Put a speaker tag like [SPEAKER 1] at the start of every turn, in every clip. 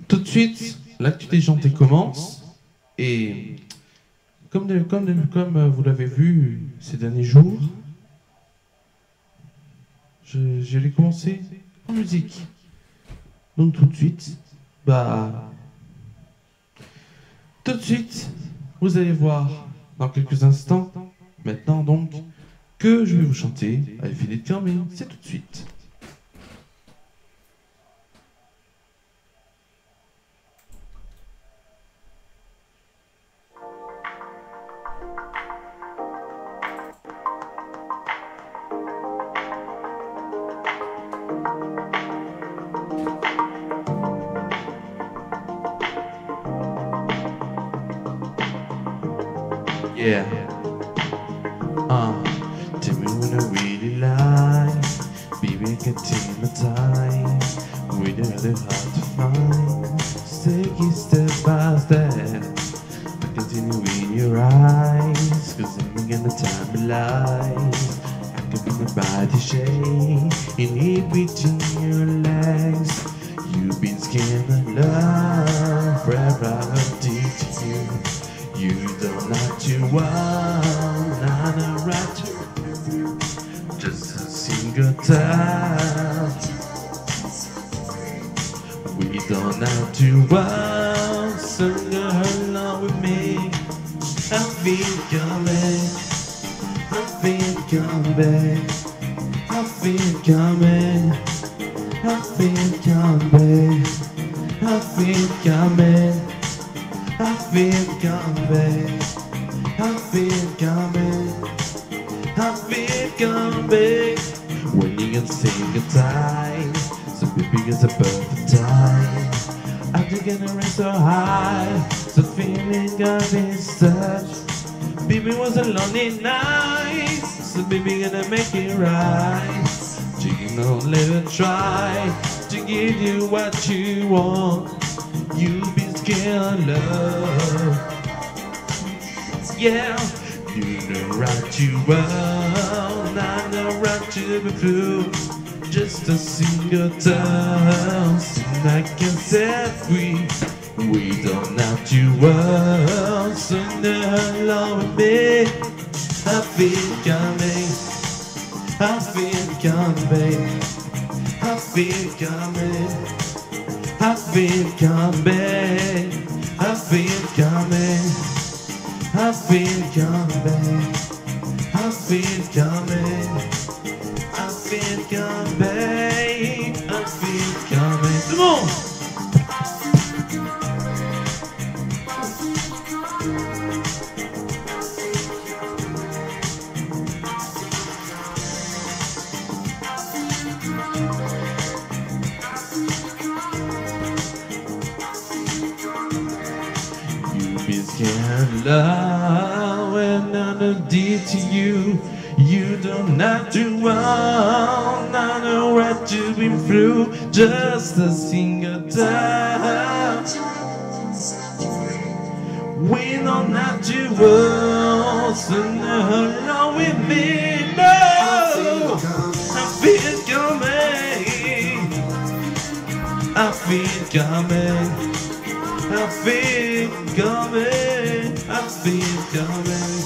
[SPEAKER 1] Tout de suite, l'actu déjanté commence. Et comme vous l'avez vu ces derniers jours, j'allais commencer en musique. Donc tout de suite, vous allez voir dans quelques instants, maintenant donc, que je vais vous chanter avec Philippe Carmé. C'est tout de suite. Yeah. Tell me when I really lie. Baby, can take my time. We don't know how to find. Take it step by step. I continue in your eyes. Cause I'm in the time of life. I can feel my body shake. In between your legs. You've been scared of love. Forever I'll teach you. You don't have to want another right to just a single time. We don't have to want someone along with me. I feel coming, I feel coming, I feel coming, I feel coming, I feel coming. I feel coming, I feel coming, I feel coming. When you can say goodbye, so baby it's a perfect time. After getting raised so high, so feeling of this touch. Baby was a lonely night, so baby gonna make it right. You know, let it try to give you what you want. You've been scared of love. Yeah, you know right you well. I know right to be through. Just a single touch, and I can set free. We don't have to work, so now along with me. I feel coming, I feel coming, I feel coming. I feel coming, I feel coming, I feel coming, I feel coming, I feel coming, I feel coming. Come on! Can't love when I'm dear to you. You don't have to run, I know what you've been through. Just a single time. We don't have to run, so now along with me. No, I feel coming, I feel coming. I feel coming, I feel coming,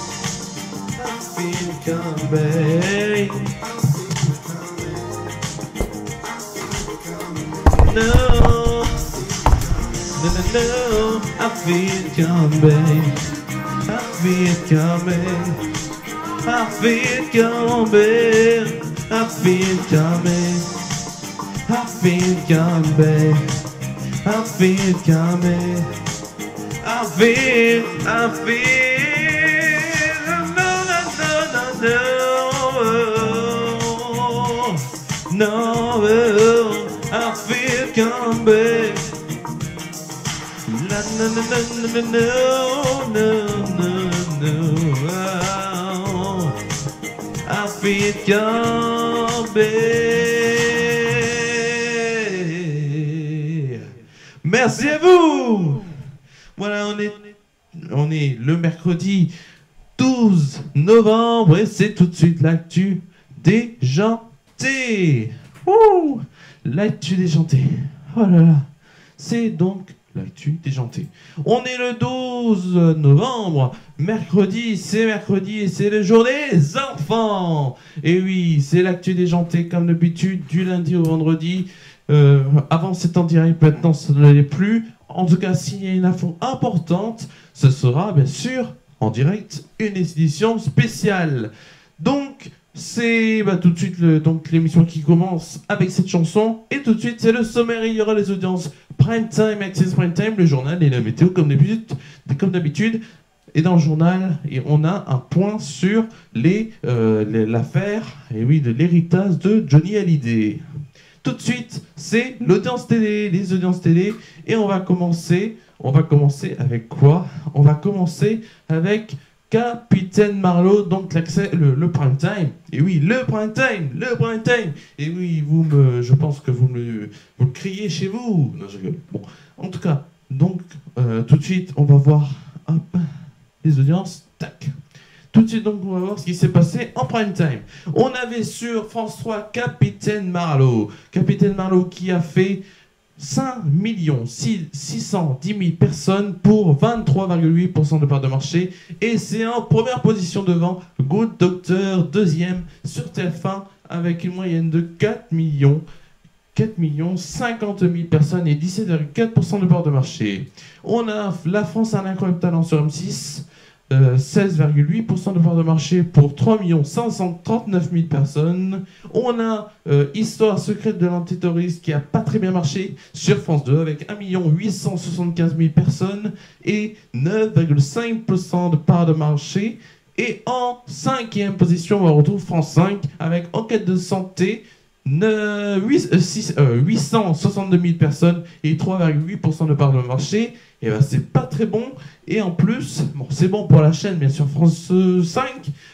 [SPEAKER 1] I feel coming. No, no, no, no, I feel coming, I feel coming, I feel coming, I feel coming, I feel coming. I feel coming, I feel, no, I feel coming, no, I feel coming. Merci à vous. Voilà, on est le mercredi 12 novembre et c'est tout de suite l'actu déjanté. Ouh, l'actu déjanté. Oh là là. C'est donc l'actu déjantée. On est le 12 novembre, mercredi et c'est le jour des enfants. Et oui, c'est l'actu déjantée comme d'habitude du lundi au vendredi. Avant c'était en direct, maintenant ça ne l'est plus. En tout cas, s'il y a une info importante, ce sera bien sûr en direct une édition spéciale. Donc, c'est tout de suite l'émission qui commence avec cette chanson. Et tout de suite, c'est le sommaire. Il y aura les audiences Prime Time, Access Prime Time, le journal et la météo comme d'habitude. Et dans le journal, on a un point sur l'affaire de l'héritage de Johnny Hallyday. Tout de suite, c'est l'audience télé, les audiences télé. Et on va commencer avec quoi? On va commencer avec Capitaine Marlowe, donc l'accès, le prime time. Et oui, le prime time. Et oui, je pense que vous le criez chez vous. Non, je rigole. Bon, en tout cas, donc tout de suite, on va voir les audiences. Tac. Tout de suite, donc, on va voir ce qui s'est passé en prime time. On avait sur France 3 Capitaine Marlowe. Capitaine Marlowe qui a fait 5 610 000 personnes pour 23,8% de part de marché. Et c'est en première position devant Good Doctor, deuxième sur TF1 avec une moyenne de 4 50 000 personnes et 17,4% de part de marché. On a La France a un incroyable talent sur M6. 16,8% de part de marché pour 3 539 000 personnes. On a Histoire secrète de l'antiterroriste qui a pas très bien marché sur France 2 avec 1 875 000 personnes et 9,5% de part de marché. Et en cinquième position, on retrouve France 5 avec Enquête de santé, 862 000 personnes et 3,8% de part de marché. Et c'est pas très bon. Et en plus, c'est bon pour la chaîne, bien sûr, France 5,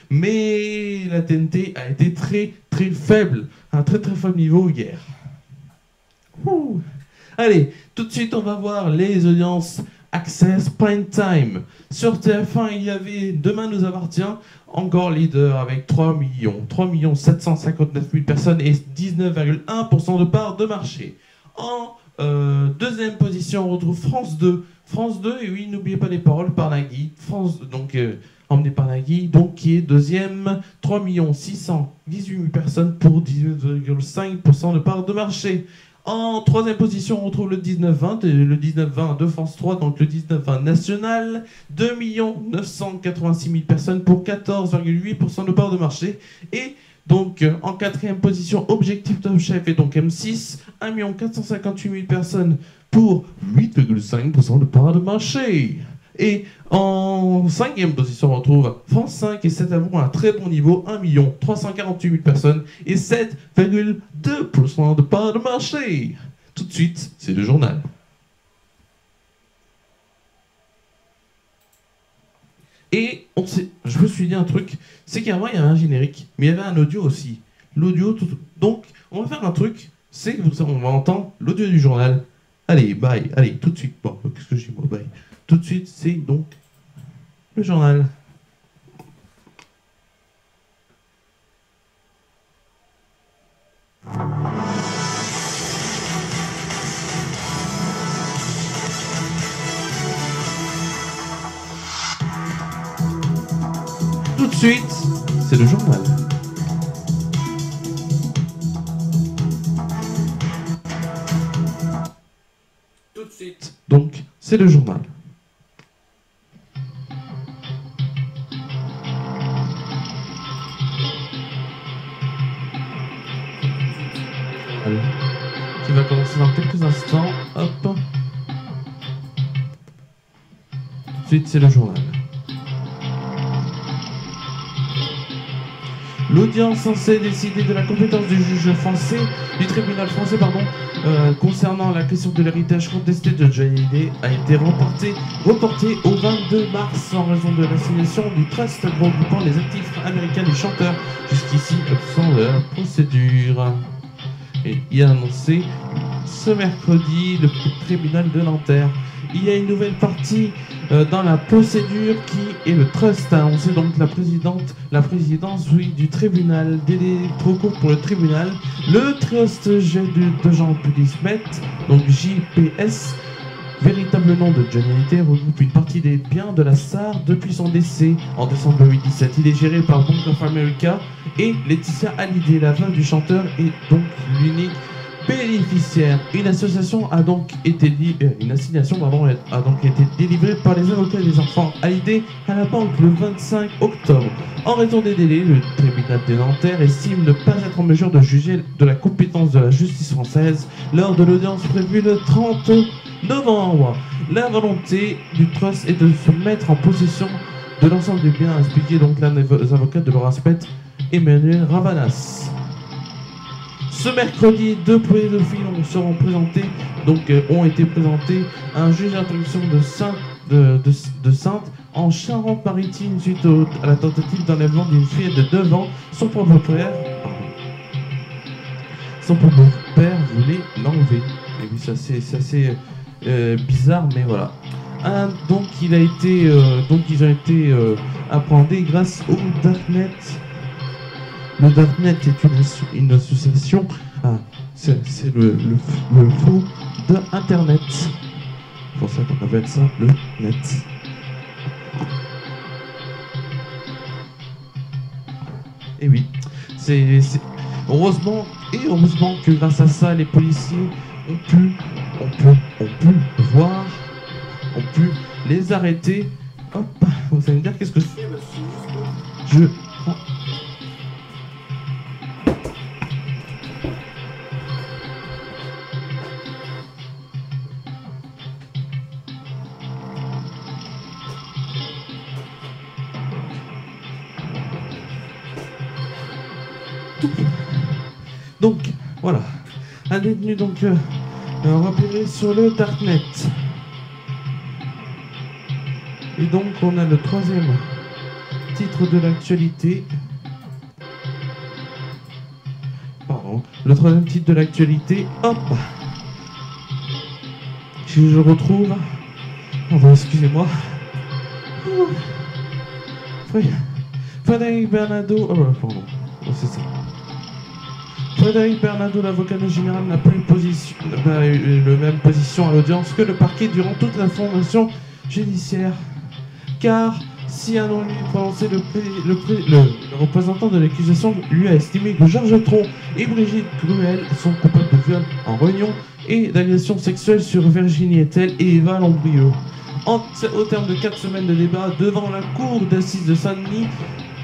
[SPEAKER 1] mais la TNT a été très très faible, un très très faible niveau hier. Allez, tout de suite, on va voir les audiences Access Prime Time. Sur TF1, il y avait Demain nous appartient, encore leader avec 3 759 000 personnes et 19,1% de part de marché. En deuxième position, on retrouve France 2. France 2, et oui, n'oubliez pas les paroles, par Nagui. Emmené par Nagui, donc qui est deuxième, 3 618 000 personnes pour 18,5% de part de marché. En troisième position, on retrouve le 19-20, et le 19-20 de France 3, donc le 19-20 national, 2 986 000 personnes pour 14,8% de part de marché. Et donc, en quatrième position, Objectif Top Chef et donc M6, 1 458 000 personnes pour 8,5% de part de marché. Et en cinquième position, on retrouve France 5 et 7 avons un très bon niveau, 1 348 000 personnes et 7,2% de part de marché. Tout de suite, c'est le journal. Et je me suis dit un truc, c'est qu'avant il y avait un générique, mais il y avait un audio aussi. L'audio, donc on va faire un truc, c'est qu'on va entendre l'audio du journal. Allez, bye, allez, tout de suite. Bon, qu'est-ce que je dis moi, bye. Tout de suite, c'est donc le journal. Tout de suite, c'est le journal. Tout de suite, donc, c'est le journal. Allez, qui va commencer dans quelques instants. Hop. Tout de suite, c'est le journal. L'audience censée décider de la compétence du juge français, du tribunal français, concernant la question de l'héritage contesté de Johnny Hallyday a été reportée au 22 mars en raison de l'assignation du trust regroupant les actifs américains du chanteur, jusqu'ici absent de la procédure. Et il a annoncé ce mercredi le tribunal de Nanterre. il y a une nouvelle partie dans la procédure qui est le trust. Hein. On sait donc la présidence oui, du tribunal, délai trop court pour le tribunal. Le trust de Jean Pulis Met, donc JPS, véritable nom de Johnny Hallyday, regroupe une partie des biens de la star depuis son décès en décembre 2017. Il est géré par Bank of America et Laetitia Hallyday, la veuve du chanteur, est donc l'unique bénéficiaire. Une assignation a donc été délivrée par les avocats des enfants Hallyday à la banque le 25 octobre. En raison des délais, le tribunal de Nanterre estime ne pas être en mesure de juger de la compétence de la justice française lors de l'audience prévue le 30 novembre. La volonté du trust est de se mettre en possession de l'ensemble des biens, a expliqué donc l'un des avocats de Laura Spett, Emmanuel Ravanas. Ce mercredi, deux pédophiles ont été présentés à un juge d'instruction de Saintes en Charente-Maritime suite à la tentative d'enlèvement d'une fille de 9 ans. Son propre père voulait l'enlever. Et oui, ça c'est assez bizarre, mais voilà. Donc ils ont été appréhendés grâce au Darknet. Le Darknet est une association, c'est le faux de Internet. C'est pour ça qu'on appelle ça le net. Et oui, c'est heureusement que grâce à ça, les policiers ont pu voir, ont pu les arrêter. Hop, vous allez me dire qu'est-ce que c'est? Je prends. Donc, voilà. Un détenu repéré sur le Darknet. Et donc, on a le troisième titre de l'actualité. Pardon. Le troisième titre de l'actualité. Hop. Si je retrouve. Pardon, excusez-moi. Frédéric Bernardo. Oh, pardon. Oh, c'est ça. Frédéric Bernardo, l'avocat général, n'a pas eu la même position à l'audience que le parquet durant toute la formation judiciaire. Car si un non lui prononcé, le représentant de l'accusation lui a estimé que Georges Tron et Brigitte Gruel sont coupables de viol en réunion et d'agression sexuelle sur Virginie Etel et Eva Lambrieux. Au terme de 4 semaines de débat devant la cour d'assises de Saint-Denis,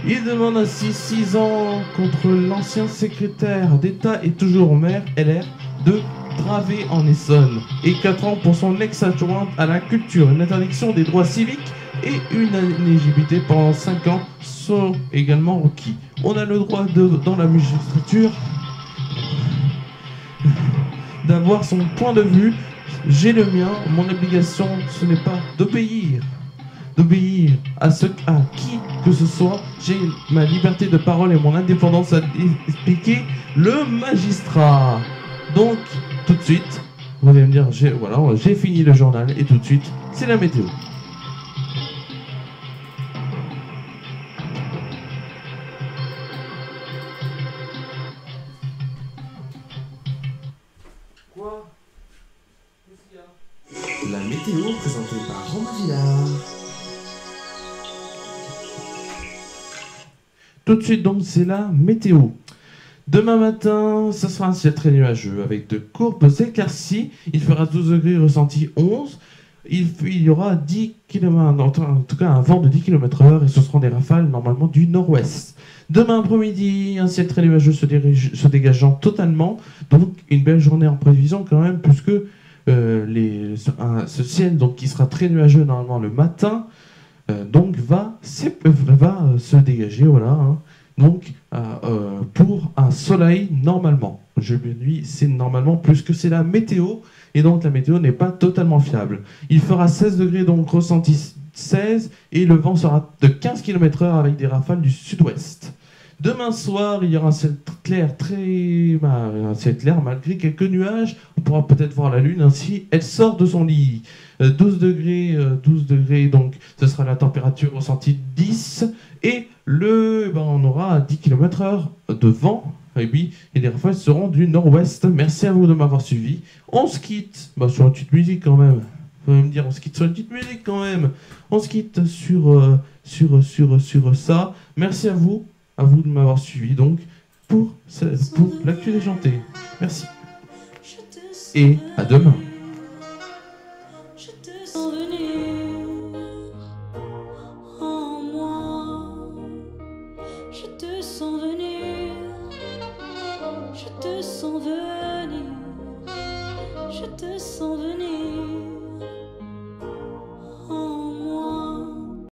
[SPEAKER 1] il demande ainsi 6 ans contre l'ancien secrétaire d'État et toujours maire LR de Travée en Essonne et 4 ans pour son ex-adjointe à la culture. Une interdiction des droits civiques et une inéligibilité pendant 5 ans sont également requis. On a le droit dans la magistrature d'avoir son point de vue. J'ai le mien. Mon obligation, ce n'est pas d'obéir à qui que ce soit. J'ai ma liberté de parole et mon indépendance à expliquer le magistrat. Donc, tout de suite, vous allez me dire, j'ai fini le journal et tout de suite, c'est la météo. Quoi? Qu'est-ce qu'il y a?
[SPEAKER 2] La météo présentée par Romain Villard.
[SPEAKER 1] Tout de suite, donc, c'est la météo. Demain matin, ça sera un ciel très nuageux avec de courbes éclaircies. Il fera 12 degrés, ressenti 11. Il y aura 10 km, en tout cas un vent de 10 km/h et ce seront des rafales normalement du nord-ouest. Demain après-midi, un ciel très nuageux se dégageant totalement. Donc une belle journée en prévision quand même, puisque ce ciel donc, qui sera très nuageux normalement le matin, donc va se dégager, voilà. Hein. Donc, pour un soleil, normalement, je me dis, c'est normalement plus que c'est la météo, et donc la météo n'est pas totalement fiable. Il fera 16 degrés, donc ressenti 16, et le vent sera de 15 km/h avec des rafales du sud-ouest. Demain soir, il y aura un ciel clair, un ciel clair malgré quelques nuages. On pourra peut-être voir la lune ainsi. Elle sort de son lit. 12 degrés, donc ce sera la température ressentie de 10. Et on aura 10 km/h de vent. Et oui, et les rafales seront du nord-ouest. Merci à vous de m'avoir suivi. On se quitte sur une petite musique quand même. Vous allez me dire, on se quitte sur une petite musique quand même. On se quitte sur ça. Merci à vous de m'avoir suivi donc pour l'actu déjanté. Merci. Et à demain.
[SPEAKER 3] Je te sens venir en moi. Je te sens venir. Je te sens venir. Je te sens venir.